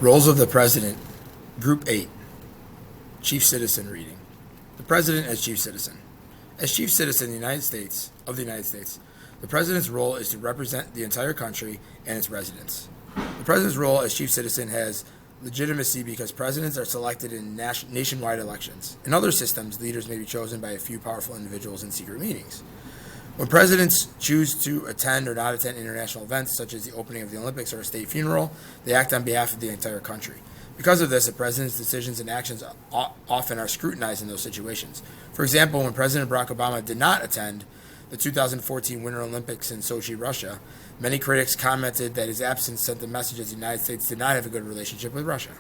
Roles of the President, Group 8, Chief Citizen reading. The President as Chief Citizen. As Chief Citizen of the United States, the President's role is to represent the entire country and its residents. The President's role as Chief Citizen has legitimacy because presidents are selected in nationwide elections. In other systems, leaders may be chosen by a few powerful individuals in secret meetings. When presidents choose to attend or not attend international events, such as the opening of the Olympics or a state funeral, they act on behalf of the entire country. Because of this, the president's decisions and actions often are scrutinized in those situations. For example, when President Barack Obama did not attend the 2014 Winter Olympics in Sochi, Russia, many critics commented that his absence sent the message that the United States did not have a good relationship with Russia.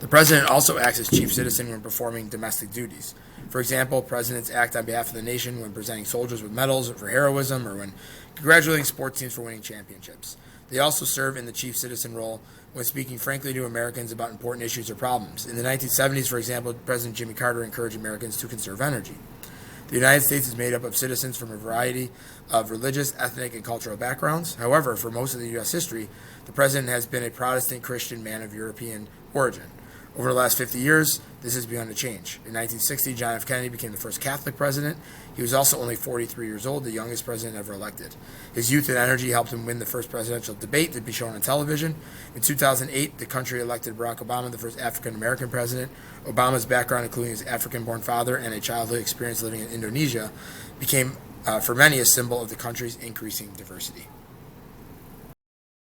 The president also acts as chief citizen when performing domestic duties. For example, presidents act on behalf of the nation when presenting soldiers with medals for heroism or when congratulating sports teams for winning championships. They also serve in the chief citizen role when speaking frankly to Americans about important issues or problems. In the 1970s, for example, President Jimmy Carter encouraged Americans to conserve energy. The United States is made up of citizens from a variety of religious, ethnic, and cultural backgrounds. However, for most of the U.S. history, the president has been a Protestant Christian man of European origin. Over the last 50 years, this has begun to change. In 1960, John F. Kennedy became the first Catholic president. He was also only 43 years old, the youngest president ever elected. His youth and energy helped him win the first presidential debate to be shown on television. In 2008, the country elected Barack Obama the first African-American president. Obama's background, including his African-born father and a childhood experience living in Indonesia, became, for many, a symbol of the country's increasing diversity.